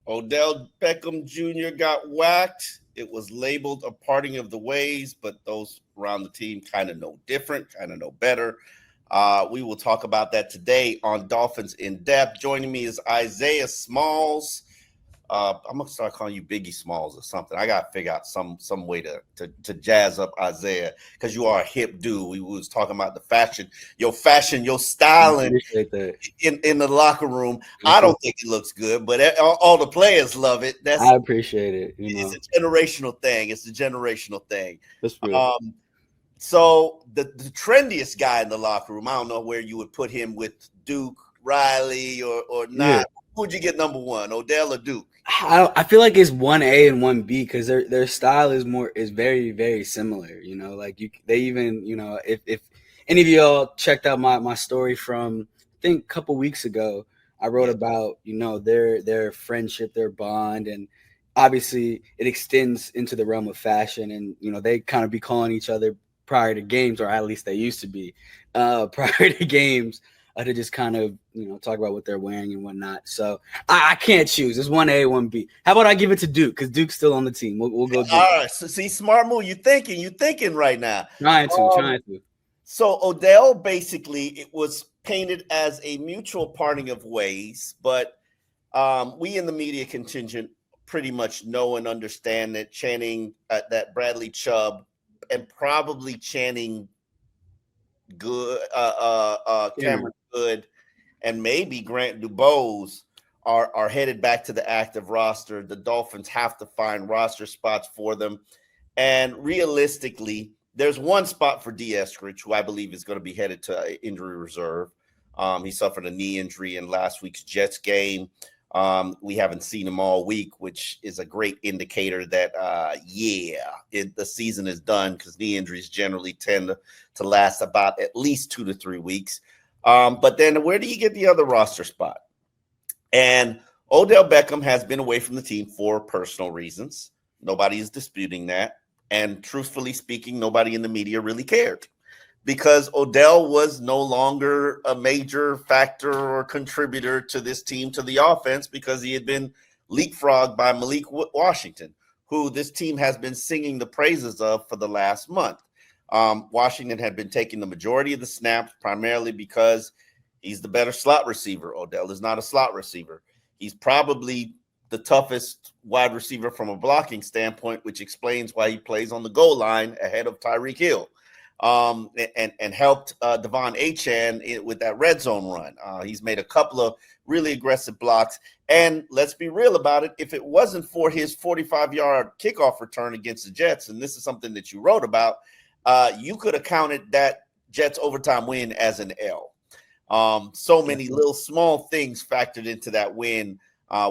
Odell Beckham Jr. got whacked. It was labeled a parting of the ways, but those around the team kind of know different, kind of know better. We will talk about that today on Dolphins in Depth. Joining me is Isaiah Smalls. I'm gonna start calling you Biggie Smalls or something. I gotta figure out some way to jazz up Isaiah because you are a hip dude. We was talking about the fashion, your styling in the locker room. I don't think it looks good, but all the players love it. I appreciate it. It's a generational thing. It's a generational thing. That's real. So the trendiest guy in the locker room, I don't know where you would put him with Duke, Riley, or not. Yeah. Who would you get number one, Odell or Duke? I feel like it's 1A and 1B because their style is very, very similar. They even, if any of y'all checked out my story from I think a couple weeks ago, I wrote about their friendship, their bond, and obviously it extends into the realm of fashion, and they kind of be calling each other prior to games, or at least they used to be prior to games. To just kind of, talk about what they're wearing and whatnot. So I can't choose. It's 1A, 1B. How about I give it to Duke? Because Duke's still on the team. We'll go Duke. All right. So see, smart move. You're thinking right now. Trying to. So Odell, basically, it was painted as a mutual parting of ways. But we in the media contingent pretty much know and understand that that Bradley Chubb and probably Channing Cameron Good and maybe Grant Dubose are headed back to the active roster. The Dolphins have to find roster spots for them. And realistically, there's one spot for D. Eskridge, who I believe is going to be headed to injury reserve. He suffered a knee injury in last week's Jets game. We haven't seen him all week, which is a great indicator that, the season is done because knee injuries generally tend to last about at least 2 to 3 weeks. But then where do you get the other roster spot? And Odell Beckham has been away from the team for personal reasons. Nobody is disputing that. And truthfully speaking, nobody in the media really cared because Odell was no longer a major factor or contributor to this team, to the offense, because he had been leapfrogged by Malik Washington, who this team has been singing the praises of for the last month. Washington had been taking the majority of the snaps, primarily because he's the better slot receiver. Odell is not a slot receiver. He's probably the toughest wide receiver from a blocking standpoint, which explains why he plays on the goal line ahead of Tyreek Hill. And helped Devon Achane with that red zone run. He's made a couple of really aggressive blocks. And let's be real about it. If it wasn't for his 45-yard kickoff return against the Jets, and this is something that you wrote about, you could have counted that Jets overtime win as an L. So many little small things factored into that win,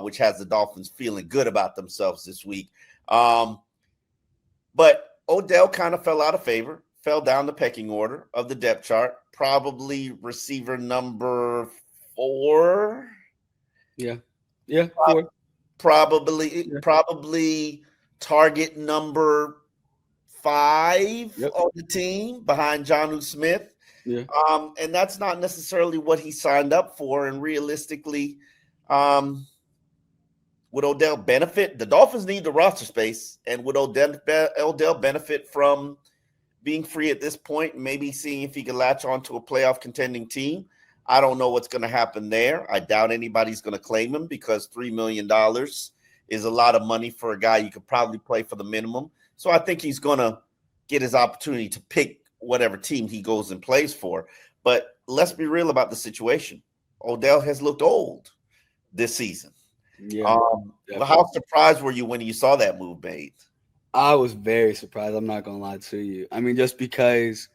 which has the Dolphins feeling good about themselves this week. But Odell kind of fell out of favor. Fell down the pecking order of the depth chart, probably receiver number 4. Yeah, 4. Probably target number 5 on the team behind Jonnu Smith. Yeah. And that's not necessarily what he signed up for. And realistically, would Odell benefit? The Dolphins need the roster space, and would Odell benefit from being free at this point, maybe seeing if he can latch on to a playoff contending team? I don't know what's going to happen there. I doubt anybody's going to claim him because $3 million is a lot of money for a guy you could probably play for the minimum. So I think he's going to get his opportunity to pick whatever team he goes and plays for. But let's be real about the situation. Odell has looked old this season. Yeah. How surprised were you when you saw that move made? I was very surprised. I'm not going to lie to you. I mean, just because,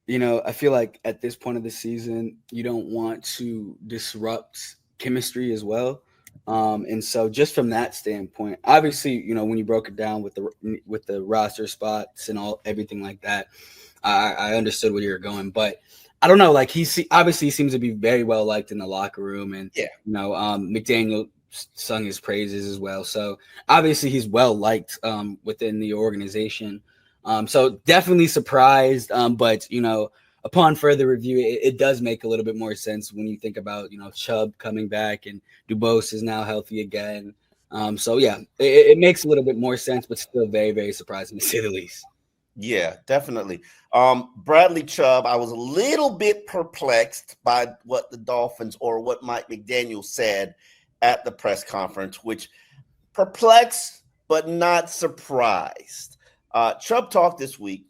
I feel like at this point of the season, you don't want to disrupt chemistry as well. And so just from that standpoint, obviously, when you broke it down with the roster spots and everything like that, I understood where you were going. But I don't know, like he obviously seems to be very well liked in the locker room. And, McDaniel sung his praises as well. So obviously he's well liked within the organization. So definitely surprised. But, upon further review, it does make a little bit more sense when you think about, Chubb coming back and Dubose is now healthy again. So yeah, it makes a little bit more sense, but still very, very surprising to say the least. Yeah, definitely. Bradley Chubb, I was a little bit perplexed by what the Dolphins or what Mike McDaniel said at the press conference, which perplexed but not surprised. Chubb talked this week,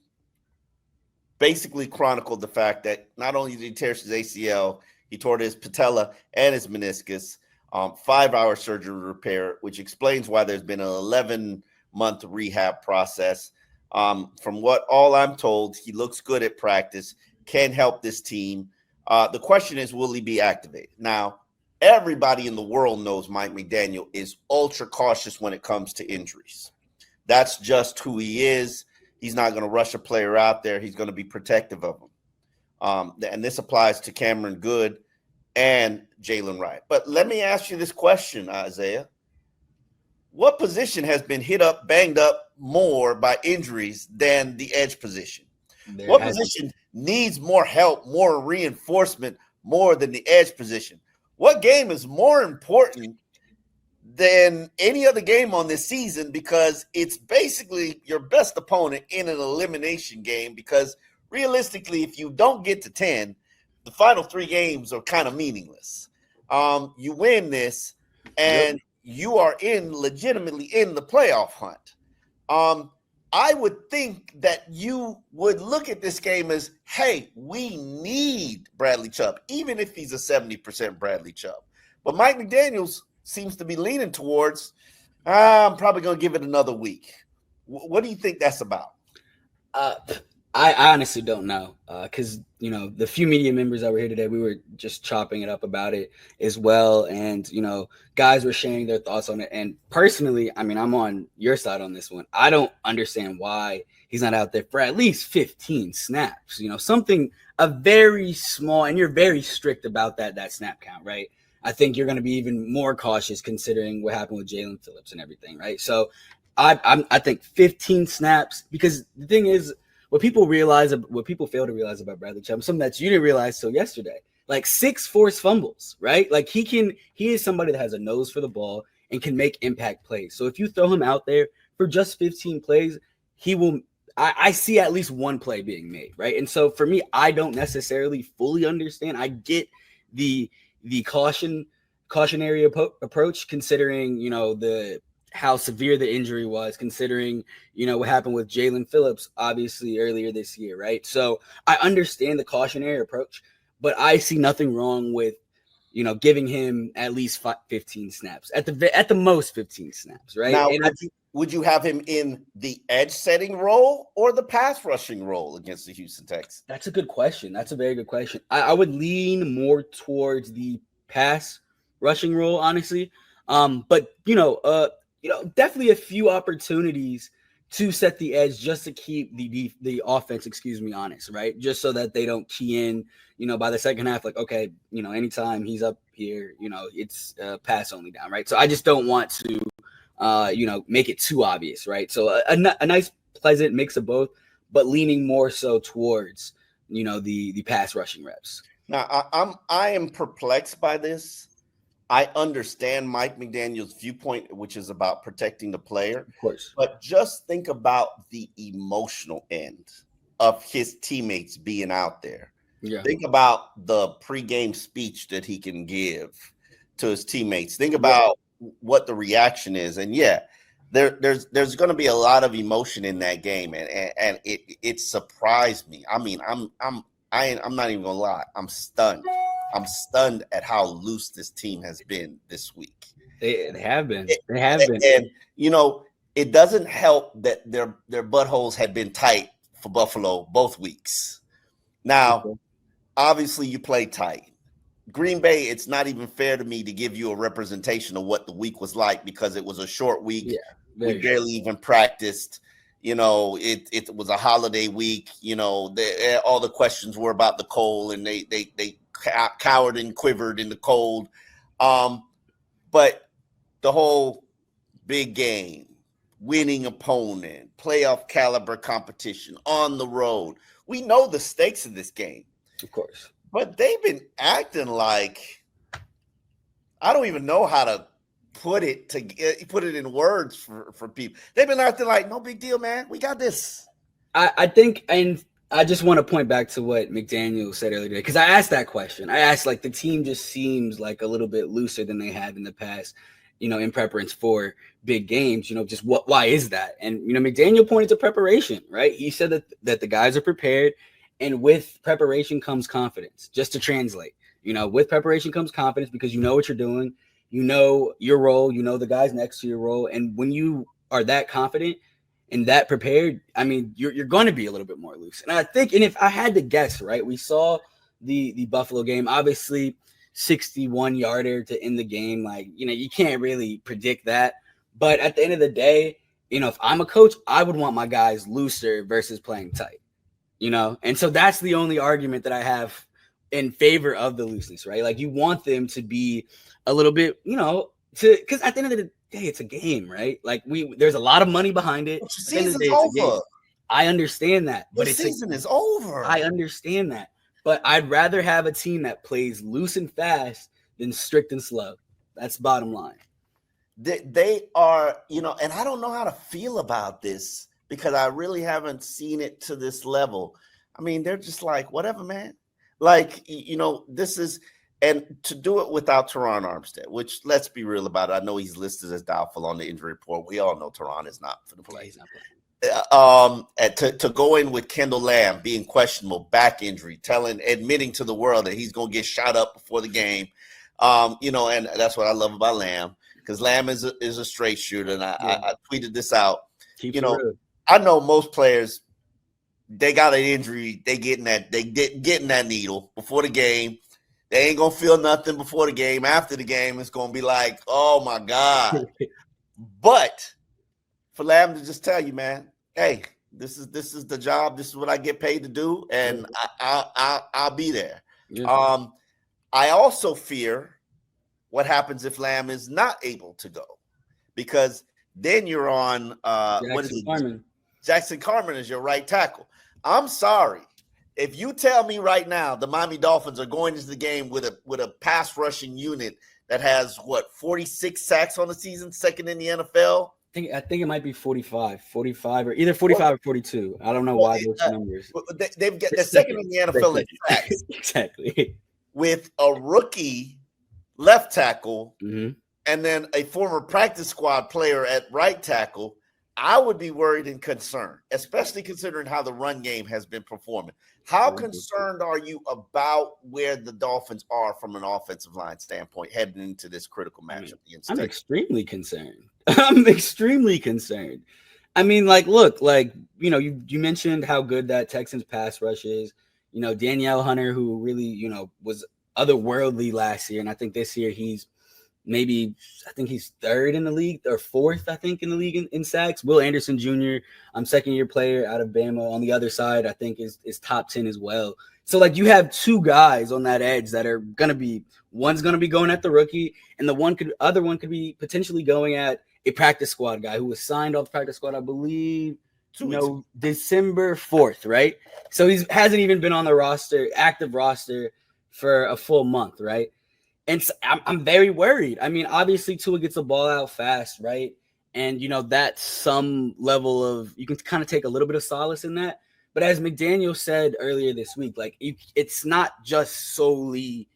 basically chronicled the fact that not only did he tear his ACL, he tore his patella and his meniscus, 5-hour surgery repair, which explains why there's been an 11-month rehab process. From what all I'm told, he looks good at practice, can help this team. The question is, will he be activated? Now, everybody in the world knows Mike McDaniel is ultra cautious when it comes to injuries. That's just who he is. He's not going to rush a player out there. He's going to be protective of him. And this applies to Cameron Good and Jalen Wright. But let me ask you this question, Isaiah. What position has been hit up, banged up more by injuries than the edge position? What position needs more help, more reinforcement, more than the edge position? What game is more important than any other game on this season, because it's basically your best opponent in an elimination game, because realistically, if you don't get to 10, the final 3 games are kind of meaningless. You win this and you are legitimately in the playoff hunt. I would think that you would look at this game as, hey, we need Bradley Chubb, even if he's a 70% Bradley Chubb. But Mike McDaniels seems to be leaning towards, I'm probably going to give it another week. What do you think that's about? I honestly don't know, because the few media members that were here today, we were just chopping it up about it as well, and guys were sharing their thoughts on it. And personally, I mean, I'm on your side on this one. I don't understand why he's not out there for at least 15 snaps. Something a very small, and you're very strict about that snap count, right? I think you're going to be even more cautious considering what happened with Jalen Phillips and everything, right? So I think 15 snaps, because the thing is, what people fail to realize about Bradley Chubb, something that you didn't realize till yesterday, like 6 forced fumbles, right? Like he is somebody that has a nose for the ball and can make impact plays. So if you throw him out there for just 15 plays, he will. I see at least one play being made, right? And so for me, I don't necessarily fully understand. I get the cautionary approach, considering how severe the injury was, considering what happened with Jalen Phillips obviously earlier this year, right? So I understand the cautionary approach, but I see nothing wrong with giving him at least 15 snaps, at the most 15 snaps, right? Now, And would you have him in the edge setting role or the pass rushing role against the Houston Texans? That's a good question. That's a very good question. I would lean more towards the pass rushing role, honestly. But definitely a few opportunities to set the edge, just to keep the offense, honest, right? Just so that they don't key in, by the second half, like, okay, anytime he's up here, it's pass only down, right? So I just don't want to, make it too obvious, right? So a nice, pleasant mix of both, but leaning more so towards, the pass rushing reps. Now, I am perplexed by this. I understand Mike McDaniel's viewpoint, which is about protecting the player. Of course. But just think about the emotional end of his teammates being out there. Yeah. Think about the pregame speech that he can give to his teammates. Think about what the reaction is. And there's going to be a lot of emotion in that game, and it surprised me. I mean, I'm not even gonna lie. I'm stunned. I'm stunned at how loose this team has been this week. They have been. And it doesn't help that their buttholes had been tight for Buffalo both weeks. Now, obviously, you play tight. Green Bay, it's not even fair to me to give you a representation of what the week was like, because it was a short week. Yeah, we barely even practiced. It was a holiday week. All the questions were about the cold, and they cowered and quivered in the cold. But the whole big game, winning opponent, playoff caliber competition on the road. We know the stakes of this game. Of course. But they've been acting like, I don't even know how to put it in words for people. They've been out there like, no big deal, man. We got this. I think, and I just want to point back to what McDaniel said earlier today, because I asked that question. I asked, like, the team just seems like a little bit looser than they have in the past, in preference for big games. Just why is that? And McDaniel pointed to preparation, right? He said that the guys are prepared, and with preparation comes confidence. Just to translate, with preparation comes confidence, because you know what you're doing, you know your role, the guys next to your role, and when you are that confident and that prepared, I mean, you're going to be a little bit more loose. And I think, and if I had to guess, right, we saw the Buffalo game, obviously 61-yarder to end the game. Like, you can't really predict that. But at the end of the day, if I'm a coach, I would want my guys looser versus playing tight, And so that's the only argument that I have in favor of the looseness, right? Like, you want them to be a little bit, because at the end of the day, it's a game, right? Like, there's a lot of money behind it. The season's over. I understand that, but the season is over. I understand that, but I'd rather have a team that plays loose and fast than strict and slow. That's bottom line. They are, and I don't know how to feel about this because I really haven't seen it to this level. I mean, they're just like, whatever, man. Like, this is. And to do it without Teron Armstead, which, let's be real about it, I know he's listed as doubtful on the injury report. We all know Teron is not for the play. He's not playing. To go in with Kendall Lamb being questionable, back injury, admitting to the world that he's going to get shot up before the game, and that's what I love about Lamb, because Lamb is a straight shooter, and I tweeted this out. I know most players, they got an injury, they getting that needle before the game. They ain't gonna feel nothing before the game. After the game, it's gonna be like, oh my God. But for Lamb to just tell you, man, hey, this is the job. This is what I get paid to do, and I'll be there. Yeah. I also fear what happens if Lamb is not able to go, because then you're on Jackson Carman is your right tackle. I'm sorry. If you tell me right now the Miami Dolphins are going into the game with a pass rushing unit that has 46 sacks on the season, second in the NFL. I think it might be 45 or either 45 or 42. I don't know why those numbers. They've got the second in the NFL in sacks. Exactly. With a rookie left tackle, mm-hmm. and then a former practice squad player at right tackle, I would be worried and concerned, especially considering how the run game has been performing. How concerned are you about where the Dolphins are from an offensive line standpoint heading into this critical matchup? I'm extremely concerned. I'm extremely concerned. I mean, like, look, like, you mentioned how good that Texans pass rush is. Danielle Hunter, who really, was otherworldly last year. And I think this year he's third in the league or fourth, I think, in the league in sacks. Will Anderson Jr., second-year player out of Bama on the other side, I think is top 10 as well. So, like, you have two guys on that edge that are going to be – one's going to be going at the rookie, and the other one could be potentially going at a practice squad guy who was signed off the practice squad, I believe, December 4th, right? So he hasn't even been on the active roster for a full month, right? And so I'm very worried. I mean, obviously, Tua gets the ball out fast, right? And, that's some level of – you can kind of take a little bit of solace in that. But as McDaniel said earlier this week, like, it's not just solely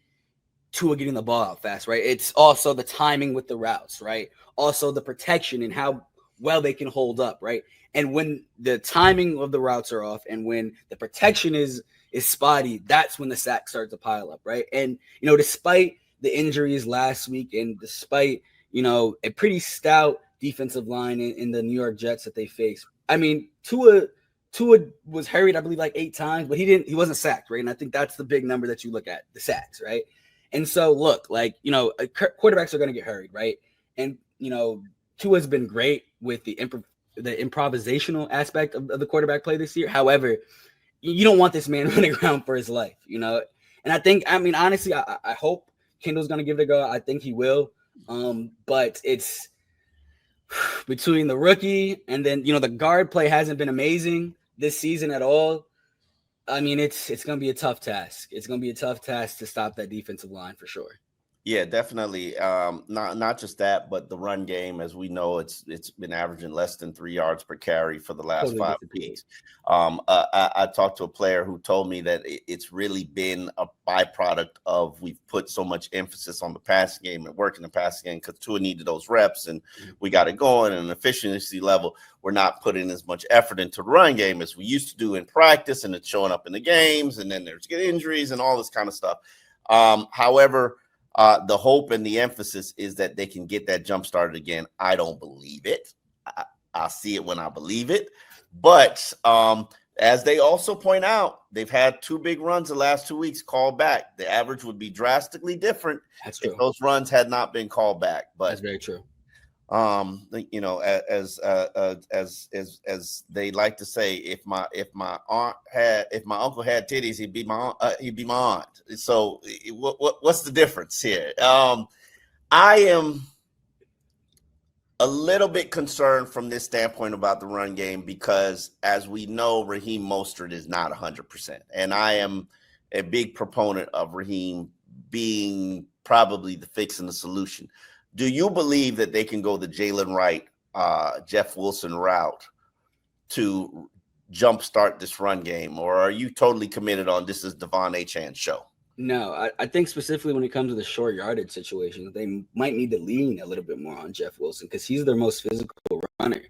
Tua getting the ball out fast, right? It's also the timing with the routes, right? Also the protection and how well they can hold up, right? And when the timing of the routes are off and when the protection is spotty, that's when the sacks start to pile up, right? And, despite – the injuries last week, and despite, a pretty stout defensive line in the New York Jets that they faced. I mean, Tua was hurried, I believe, like 8 times, but he wasn't sacked, right? And I think that's the big number that you look at, the sacks, right? And so, look, like, quarterbacks are going to get hurried, right? And, Tua's been great with the improvisational aspect of the quarterback play this year. However, you don't want this man running around for his life, And I think, honestly, I hope Kendall's going to give it a go. I think he will. But it's between the rookie and then, the guard play hasn't been amazing this season at all. I mean, it's going to be a tough task. It's going to be a tough task to stop that defensive line for sure. Yeah, definitely. Not just that, but the run game, as we know, it's been averaging less than 3 yards per carry for the last Totally five disappeared. weeks. I talked to a player who told me that it's really been a byproduct of we've put so much emphasis on the passing game and working the passing game because Tua needed those reps and we got it going and an efficiency level. We're not putting as much effort into the run game as we used to do in practice, and it's showing up in the games. And then there's injuries and all this kind of stuff. However, the hope and the emphasis is that they can get that jump started again. I don't believe it. I'll see it when I believe it. But as they also point out, they've had 2 big runs the last 2 weeks called back. The average would be drastically different if those runs had not been called back. But that's very true. You know, as they like to say, if my uncle had titties, he'd be my aunt. So what's the difference here? I am a little bit concerned from this standpoint about the run game because, as we know, Raheem Mostert is not 100%, and I am a big proponent of Raheem being probably the fix and the solution. Do you believe that they can go the Jalen Wright, Jeff Wilson route to jumpstart this run game, or are you totally committed on this is Devon Achan's show? No, I think specifically when it comes to the short yardage situation, they might need to lean a little bit more on Jeff Wilson because he's their most physical runner.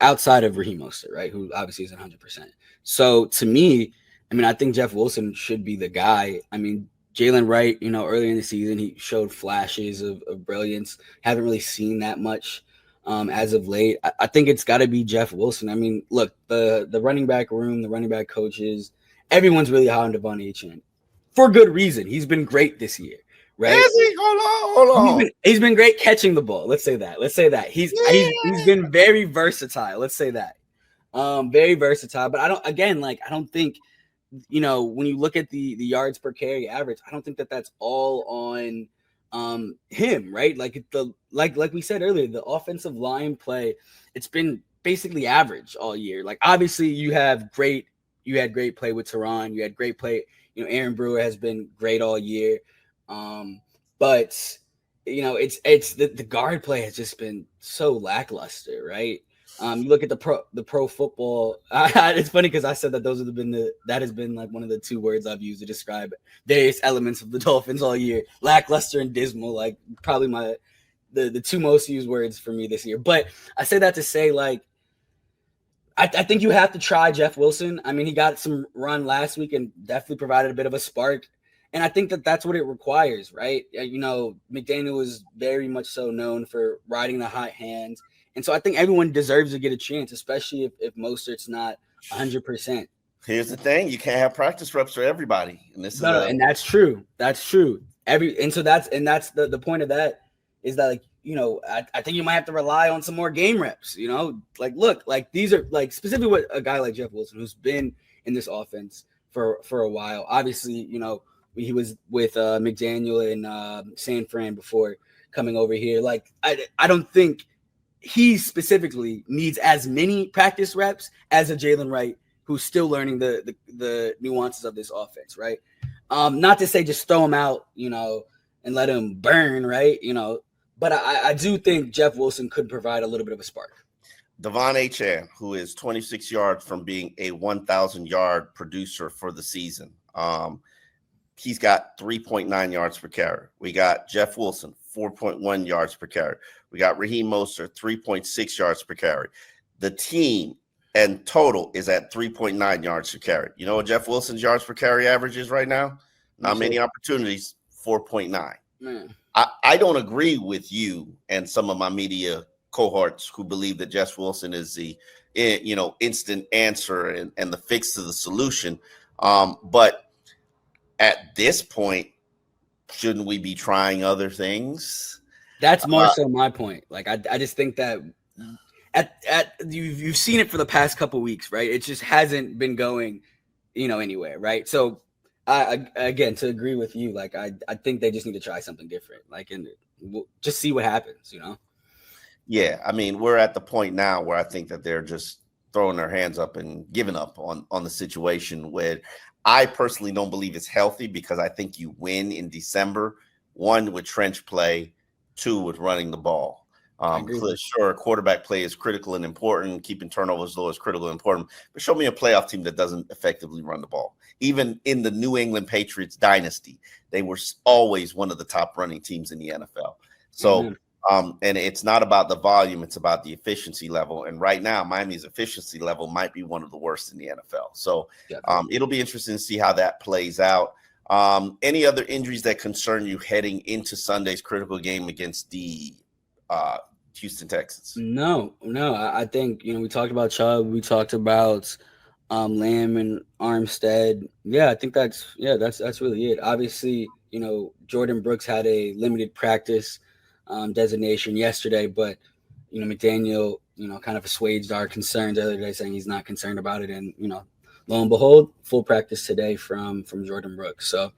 Outside of Raheem Mostert, right, who obviously isn't 100%. So to me, I mean, I think Jeff Wilson should be the guy. I mean, Jalen Wright, earlier in the season, he showed flashes of brilliance. Haven't really seen that much as of late. I think it's got to be Jeff Wilson. I mean, look, the running back room, the running back coaches, everyone's really high on Devon Achan for good reason. He's been great this year, right? Is he? Hold on. He's been great catching the ball. Let's say that. He's been very versatile. Let's say that. Very versatile. But I don't think, when you look at the yards per carry average, I don't think that's all on him, right? Like we said earlier, the offensive line play, it's been basically average all year. Like obviously you had great play with Teron, you had great play, Aaron Brewer has been great all year. But it's the guard play has just been so lackluster, right? You look at the pro football. It's funny because I said that that has been like one of the 2 words I've used to describe various elements of the Dolphins all year: lackluster and dismal. Like probably the 2 most used words for me this year. But I say that to say, like, I think you have to try Jeff Wilson. I mean, he got some run last week and definitely provided a bit of a spark. And I think that's what it requires, right? McDaniel is very much so known for riding the hot hand. And so I think everyone deserves to get a chance, especially if Mostert's not 100%. Here's the thing: you can't have practice reps for everybody, and and that's true. That's true. That's the point of that is that, like, I think you might have to rely on some more game reps. Like look, like these are like specifically what a guy like Jeff Wilson, who's been in this offense for a while. Obviously, he was with McDaniel and San Fran before coming over here. Like I don't think he specifically needs as many practice reps as a Jalen Wright, who's still learning the nuances of this offense, right? Not to say just throw him out, and let him burn, right? But I do think Jeff Wilson could provide a little bit of a spark. Devon Achan, who is 26 yards from being a 1,000-yard producer for the season. He's got 3.9 yards per carry. We got Jeff Wilson, 4.1 yards per carry. We got Raheem Mostert, 3.6 yards per carry. The team and total is at 3.9 yards per carry. You know what Jeff Wilson's yards per carry average is right now? Not many opportunities, 4.9. Man. I don't agree with you and some of my media cohorts who believe that Jeff Wilson is the instant answer and the fix to the solution. But at this point, shouldn't we be trying other things? That's more so my point. Like I just think that you've seen it for the past couple weeks, right? It just hasn't been going, anywhere, right? So again, to agree with you, like I think they just need to try something different, like, and we'll just see what happens, Yeah, I mean, we're at the point now where I think that they're just throwing their hands up and giving up on the situation. Where I personally don't believe it's healthy because I think you win in December, one with trench play, two with running the ball. Sure, quarterback play is critical and important. Keeping turnovers low is critical and important. But show me a playoff team that doesn't effectively run the ball. Even in the New England Patriots dynasty, they were always one of the top running teams in the NFL. So, and it's not about the volume; it's about the efficiency level. And right now, Miami's efficiency level might be one of the worst in the NFL. So, it'll be interesting to see how that plays out. Any other injuries that concern you heading into Sunday's critical game against the Houston Texans? No. I think, we talked about Chubb, we talked about Lamb and Armstead. Yeah, I think that's really it. Obviously, Jordan Brooks had a limited practice designation yesterday, but McDaniel, kind of assuaged our concerns the other day, saying he's not concerned about it, and lo and behold, full practice today from Jordan Brooks. So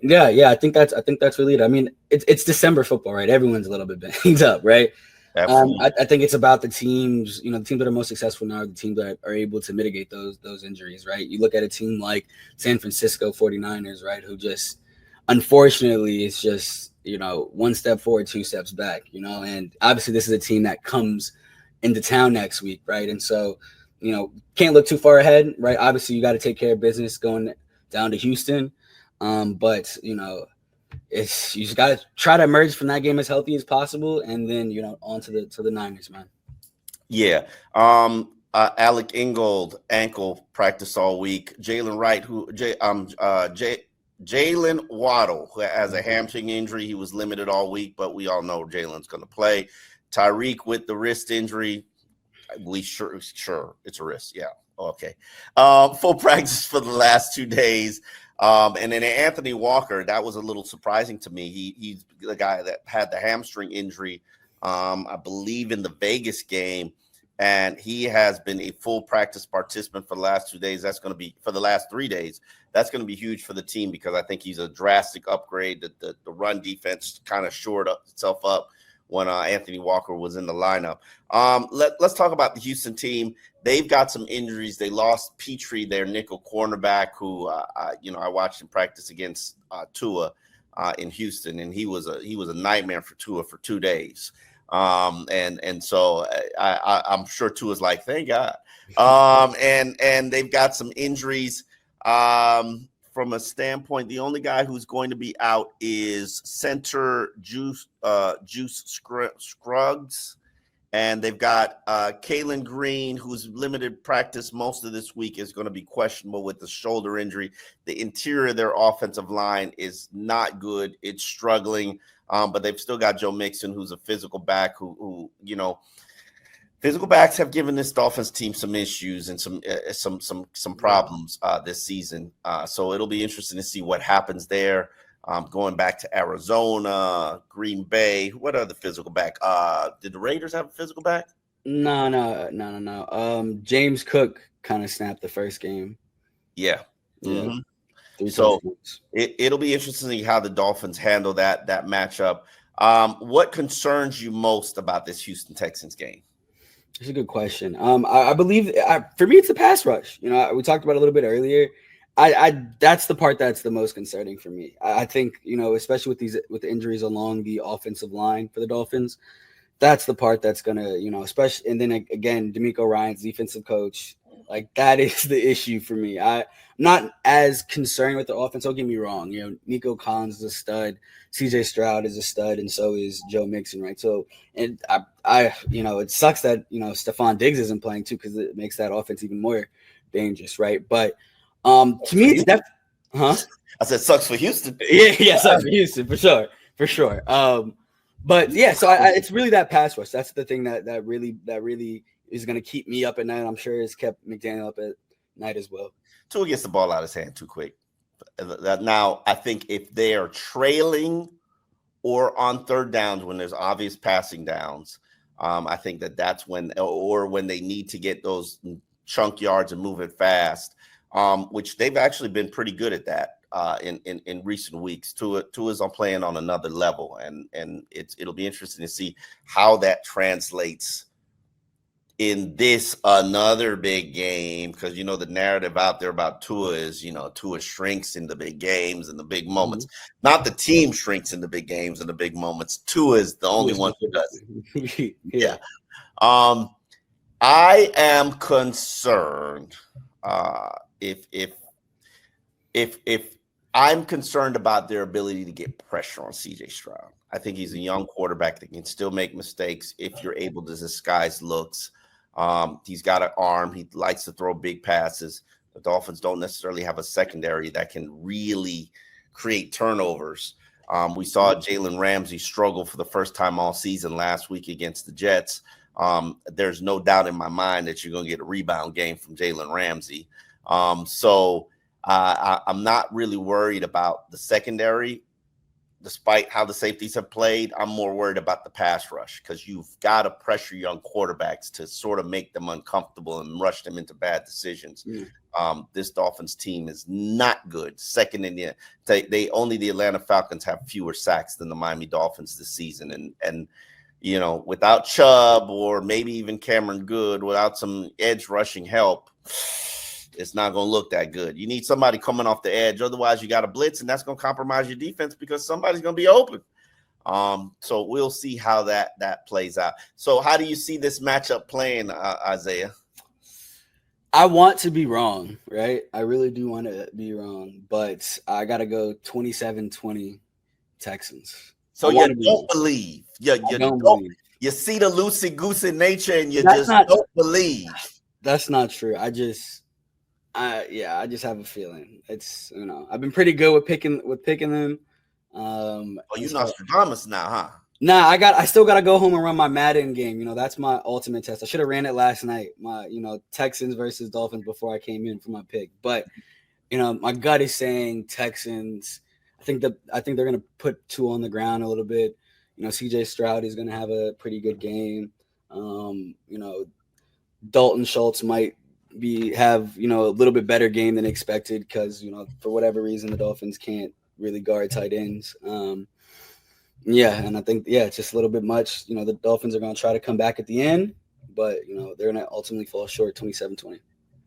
yeah, I think that's really it. I mean, it's December football, right? Everyone's a little bit banged up, right? I think it's about the teams, the teams that are most successful now are the teams that are able to mitigate those injuries, right? You look at a team like San Francisco 49ers, right, who just, unfortunately, it's just, one step forward, two steps back, and obviously this is a team that comes into town next week, right? And so, can't look too far ahead, right? Obviously, you got to take care of business going down to Houston, but, it's, you just got to try to emerge from that game as healthy as possible, and then on to the Niners, man. Yeah. Alec Ingold ankle practice all week. Jalen Wright, Jalen Waddle, who has a hamstring injury, he was limited all week, but we all know Jalen's going to play. Tyreek with the wrist injury, sure it's a wrist. Yeah. Okay. Full practice for the last 2 days. And then Anthony Walker, that was a little surprising to me. He's the guy that had the hamstring injury, I believe, in the Vegas game, and he has been a full practice participant for the last 2 days. That's going to be for the last 3 days. That's going to be huge for the team because I think he's a drastic upgrade. The run defense kind of shored itself up when Anthony Walker was in the lineup. Let's talk about the Houston team. They've got some injuries. They lost Petrie, their nickel cornerback, who I watched him practice against Tua in Houston, and he was a nightmare for Tua for 2 days. And so I'm sure Tua's like, thank God. And they've got some injuries. From a standpoint, the only guy who's going to be out is center Juice Scruggs. And they've got Kalen Green, who's limited practice most of this week, is going to be questionable with the shoulder injury. The interior of their offensive line is not good. It's struggling, but they've still got Joe Mixon, who's a physical back who physical backs have given this Dolphins team some issues and some problems this season. So it'll be interesting to see what happens there. Going back to Arizona, Green Bay. What other physical back? Did the Raiders have a physical back? No. James Cook kind of snapped the first game. Yeah. Mm-hmm. So it'll be interesting to see how the Dolphins handle that matchup. What concerns you most about this Houston Texans game? That's a good question. I believe for me, it's the pass rush. We talked about it a little bit earlier. I that's the part that's the most concerning for me. I think, especially with the injuries along the offensive line for the Dolphins, that's the part that's gonna, especially, and then again, D'Amico Ryan's defensive coach, like that is the issue for me. I'm not as concerned with the offense. Don't get me wrong. Nico Collins is a stud, CJ Stroud is a stud, and so is Joe Mixon, right? So, and I it sucks that Stephon Diggs isn't playing too, because it makes that offense even more dangerous, right? But to me, it's that. Huh? I said sucks for Houston. Yeah, sucks for Houston for sure. But yeah, so it's really that pass rush. That's the thing that really is going to keep me up at night. I'm sure it's kept McDaniel up at night as well. Tua gets the ball out of his hand too quick. Now, I think if they are trailing or on third downs when there's obvious passing downs, I think that's when, or when they need to get those chunk yards and move it fast, which they've actually been pretty good at that in recent weeks. Tua's on playing on another level, and it'll be interesting to see how that translates in this another big game, because you know the narrative out there about Tua is, Tua shrinks in the big games and the big moments. Not the team shrinks in the big games and the big moments. Tua is the only one who does. Yeah. I am concerned if I'm concerned about their ability to get pressure on CJ Stroud. I think he's a young quarterback that can still make mistakes if you're able to disguise looks. He's got an arm. He likes to throw big passes. The Dolphins don't necessarily have a secondary that can really create turnovers. We saw Jalen Ramsey struggle for the first time all season last week against the Jets. There's no doubt in my mind that you're going to get a rebound game from Jalen Ramsey. So I'm not really worried about the secondary, despite how the safeties have played. I'm more worried about the pass rush, because you've got to pressure young quarterbacks to sort of make them uncomfortable and rush them into bad decisions. This Dolphins team is not good. Second in the only the Atlanta Falcons have fewer sacks than the Miami Dolphins this season, and without Chubb or maybe even Cameron Good, without some edge rushing help, it's not going to look that good. You need somebody coming off the edge. Otherwise, you got a blitz, and that's going to compromise your defense because somebody's going to be open. So we'll see how that plays out. So how do you see this matchup playing, Isaiah? I want to be wrong, right? I really do want to be wrong, but I got to go 27-20 Texans. So you don't believe. You don't believe. You see the loosey-goosey nature, and you don't believe. That's not true. I just have a feeling. It's I've been pretty good with picking them. You Nostradamus now, huh? Nah, I still gotta go home and run my Madden game. That's my ultimate test. I should have ran it last night. My Texans versus Dolphins before I came in for my pick. But my gut is saying Texans. I think they're gonna put Tua on the ground a little bit. CJ Stroud is gonna have a pretty good game. Dalton Schultz might have a little bit better game than expected because for whatever reason the Dolphins can't really guard tight ends. And I think it's just a little bit much. The Dolphins are going to try to come back at the end, but they're going to ultimately fall short 27-20.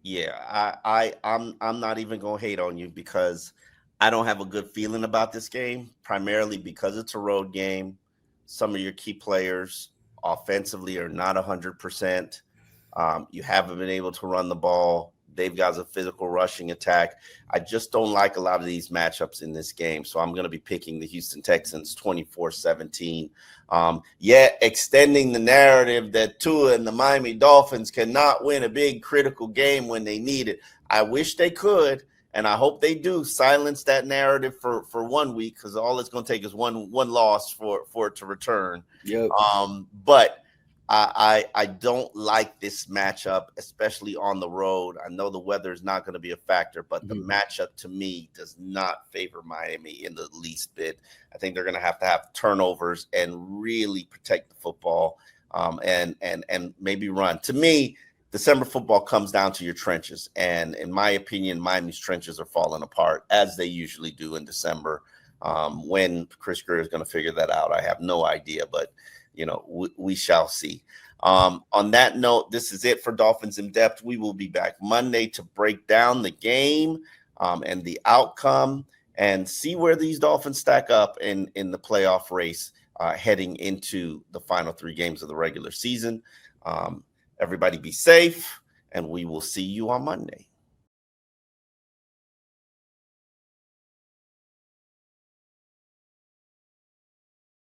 Yeah, I'm not even going to hate on you because I don't have a good feeling about this game, primarily because it's a road game. Some of your key players offensively are not 100%. You haven't been able to run the ball. They've got a physical rushing attack. I just don't like a lot of these matchups in this game. So I'm going to be picking the Houston Texans 24-17. Yet extending the narrative that Tua and the Miami Dolphins cannot win a big critical game when they need it. I wish they could, and I hope they do silence that narrative for 1 week, because all it's going to take is one loss for it to return. Yep. But I don't like this matchup, especially on the road. I know the weather is not going to be a factor, but the matchup to me does not favor Miami in the least bit. I think they're going to have turnovers and really protect the football, and maybe run. To me, December football comes down to your trenches, and in my opinion, Miami's trenches are falling apart as they usually do in December. When Chris Greer is going to figure that out, I have no idea, but we shall see. On that note, this is it for Dolphins in Depth. We will be back Monday to break down the game and the outcome and see where these Dolphins stack up in the playoff race heading into the final 3 games of the regular season. Everybody be safe, and we will see you on Monday.